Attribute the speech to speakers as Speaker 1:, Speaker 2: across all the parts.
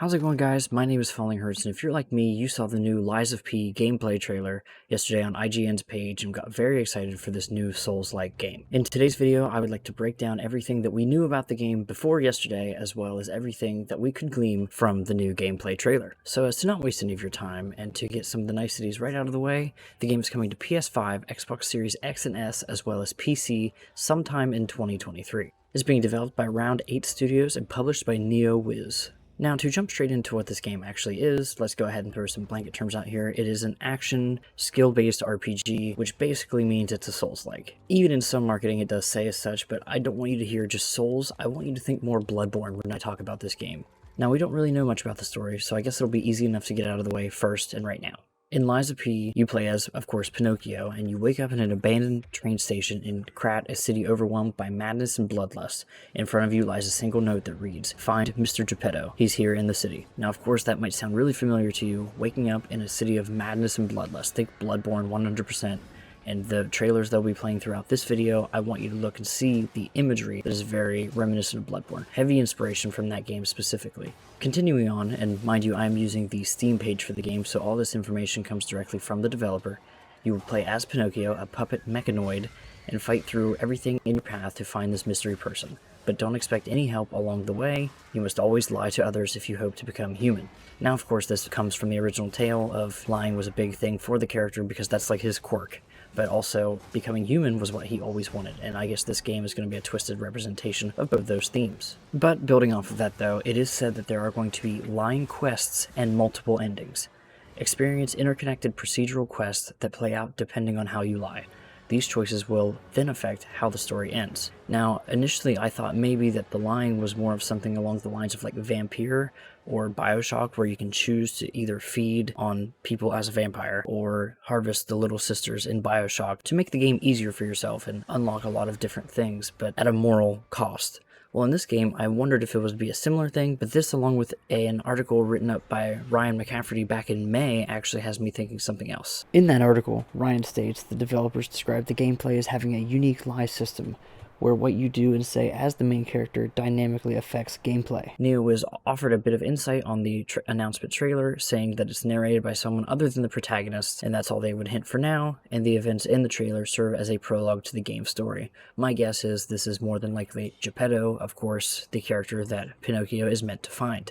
Speaker 1: How's it going, guys? My name is Falling Hurts, and if you're like me, you saw the new Lies of P gameplay trailer yesterday on IGN's page and got very excited for this new Souls-like game. In today's video, I would like to break down everything that we knew about the game before yesterday, as well as everything that we could glean from the new gameplay trailer. So as to not waste any of your time, and to get some of the niceties right out of the way, the game is coming to PS5, Xbox Series X and S, as well as PC sometime in 2023. It's being developed by Round 8 Studios and published by NeoWiz. Now, to jump straight into what this game actually is, let's go ahead and throw some blanket terms out here. It is an action, skill-based RPG, which basically means it's a Souls-like. Even in some marketing it does say as such, but I don't want you to hear just Souls, I want you to think more Bloodborne when I talk about this game. Now, we don't really know much about the story, so I guess it'll be easy enough to get out of the way first and right now. In Lies of P, you play as, of course, Pinocchio, and you wake up in an abandoned train station in Krat, a city overwhelmed by madness and bloodlust. In front of you lies a single note that reads, "Find Mr. Geppetto. He's here in the city." Now, of course, that might sound really familiar to you, waking up in a city of madness and bloodlust. Think Bloodborne 100%. And the trailers they'll be playing throughout this video, I want you to look and see the imagery that is very reminiscent of Bloodborne. Heavy inspiration from that game specifically. Continuing on, and mind you, I'm using the Steam page for the game, so all this information comes directly from the developer. You will play as Pinocchio, a puppet mechanoid, and fight through everything in your path to find this mystery person. But don't expect any help along the way. You must always lie to others if you hope to become human. Now, of course, this comes from the original tale of lying was a big thing for the character because that's like his quirk. But also, becoming human was what he always wanted, and I guess this game is going to be a twisted representation of both those themes. But building off of that though, it is said that there are going to be lying quests and multiple endings. Experience interconnected procedural quests that play out depending on how you lie. These choices will then affect how the story ends. Now, initially I thought maybe that the lying was more of something along the lines of like Vampire or Bioshock, where you can choose to either feed on people as a vampire or harvest the little sisters in Bioshock to make the game easier for yourself and unlock a lot of different things, but at a moral cost. Well, in this game, I wondered if it would be a similar thing, but this, along with an article written up by Ryan McCafferty back in May, actually has me thinking something else. In that article, Ryan states the developers described the gameplay as having a unique lie system, where what you do and say as the main character dynamically affects gameplay. NeoWiz offered a bit of insight on the announcement trailer, saying that it's narrated by someone other than the protagonist, and that's all they would hint for now, and the events in the trailer serve as a prologue to the game's story. My guess is this is more than likely Geppetto, of course, the character that Pinocchio is meant to find.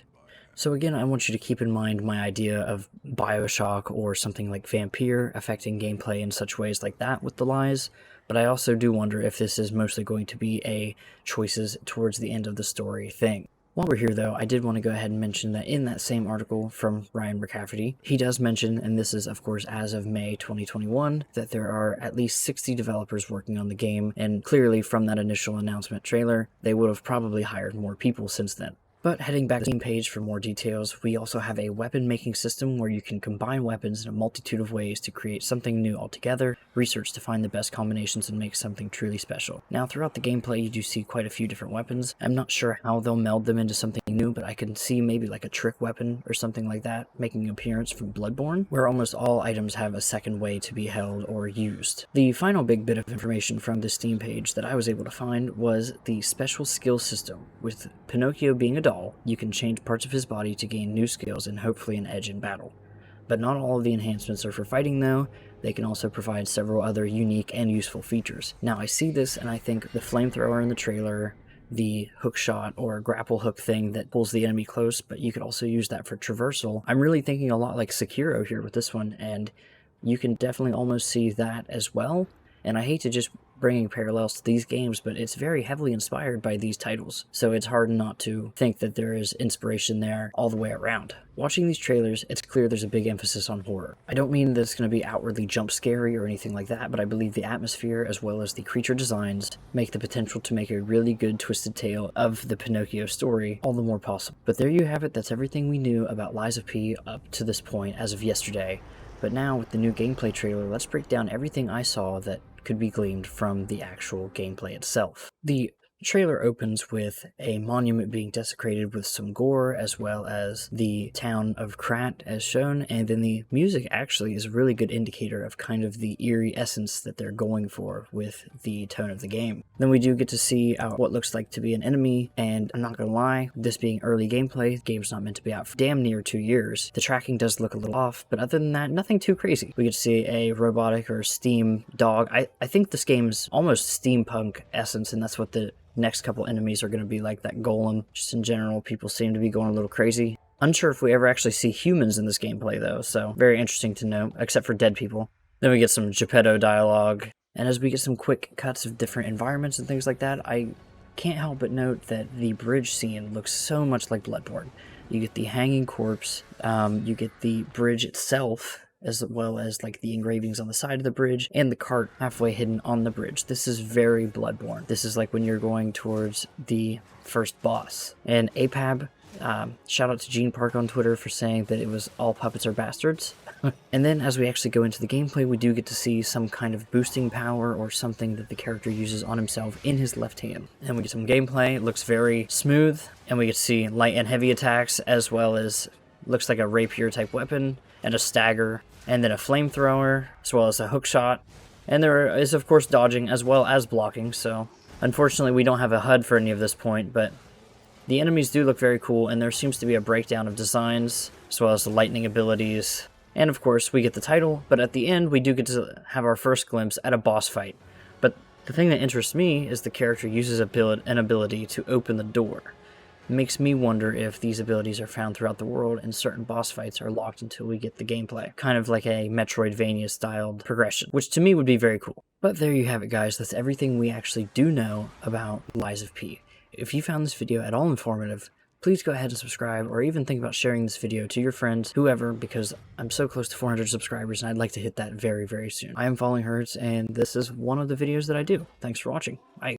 Speaker 1: So again, I want you to keep in mind my idea of Bioshock or something like Vampire affecting gameplay in such ways like that with the lies, but I also do wonder if this is mostly going to be a choices towards the end of the story thing. While we're here though, I did want to go ahead and mention that in that same article from Ryan McCafferty, he does mention, and this is of course as of May 2021, that there are at least 60 developers working on the game, and clearly from that initial announcement trailer, they would have probably hired more people since then. But heading back to the Steam page for more details, we also have a weapon making system where you can combine weapons in a multitude of ways to create something new altogether, research to find the best combinations and make something truly special. Now, throughout the gameplay, you do see quite a few different weapons. I'm not sure how they'll meld them into something new, but I can see maybe like a trick weapon or something like that making an appearance from Bloodborne, where almost all items have a second way to be held or used. The final big bit of information from the Steam page that I was able to find was the special skill system. With Pinocchio being a doll, you can change parts of his body to gain new skills and hopefully an edge in battle. But not all of the enhancements are for fighting though. They can also provide several other unique and useful features. Now I see this and I think the flamethrower in the trailer, the hook shot or grapple hook thing that pulls the enemy close, but you could also use that for traversal. I'm really thinking a lot like Sekiro here with this one, and you can definitely almost see that as well. And I hate to just bringing parallels to these games, but it's very heavily inspired by these titles, so it's hard not to think that there is inspiration there all the way around. Watching these trailers, it's clear there's a big emphasis on horror. I don't mean that it's going to be outwardly jump scary or anything like that, but I believe the atmosphere as well as the creature designs make the potential to make a really good twisted tale of the Pinocchio story all the more possible. But there you have it, that's everything we knew about Lies of P up to this point as of yesterday. But now with the new gameplay trailer, let's break down everything I saw that could be gleaned from the actual gameplay itself. The The trailer opens with a monument being desecrated with some gore, as well as the town of Krat as shown, and then the music actually is a really good indicator of kind of the eerie essence that they're going for with the tone of the game. Then we do get to see what looks like to be an enemy, and I'm not gonna lie, this being early gameplay, the game's not meant to be out for damn near 2 years. The tracking does look a little off, but other than that, nothing too crazy. We get to see a robotic or steam dog. I think this game's almost steampunk essence, and that's what the next couple enemies are going to be like. That golem. Just in general, people seem to be going a little crazy. Unsure if we ever actually see humans in this gameplay though, so very interesting to know, except for dead people. Then we get some Geppetto dialogue, and as we get some quick cuts of different environments and things like that, I can't help but note that the bridge scene looks so much like Bloodborne. You get the hanging corpse, you get the bridge itself, as well as like the engravings on the side of the bridge and the cart halfway hidden on the bridge. This is very Bloodborne. This is like when you're going towards the first boss. And APAB, shout out to Gene Park on Twitter for saying that it was all puppets are bastards. And then as we actually go into the gameplay, we do get to see some kind of boosting power or something that the character uses on himself in his left hand. And we get some gameplay. It looks very smooth, and we get to see light and heavy attacks, as well as looks like a rapier type weapon and a stagger, and then a flamethrower, as well as a hook shot. And there is of course dodging as well as blocking, so unfortunately we don't have a HUD for any of this point, but the enemies do look very cool, and there seems to be a breakdown of designs, as well as the lightning abilities. And of course we get the title, but at the end we do get to have our first glimpse at a boss fight. But the thing that interests me is the character uses an ability to open the door. It makes me wonder if these abilities are found throughout the world and certain boss fights are locked until we get the gameplay. Kind of like a Metroidvania styled progression, which to me would be very cool. But there you have it guys, that's everything we actually do know about Lies of P. If you found this video at all informative, please go ahead and subscribe, or even think about sharing this video to your friends, whoever, because I'm so close to 400 subscribers and I'd like to hit that very, very soon. I am Falling Hurts, and this is one of the videos that I do. Thanks for watching. Bye.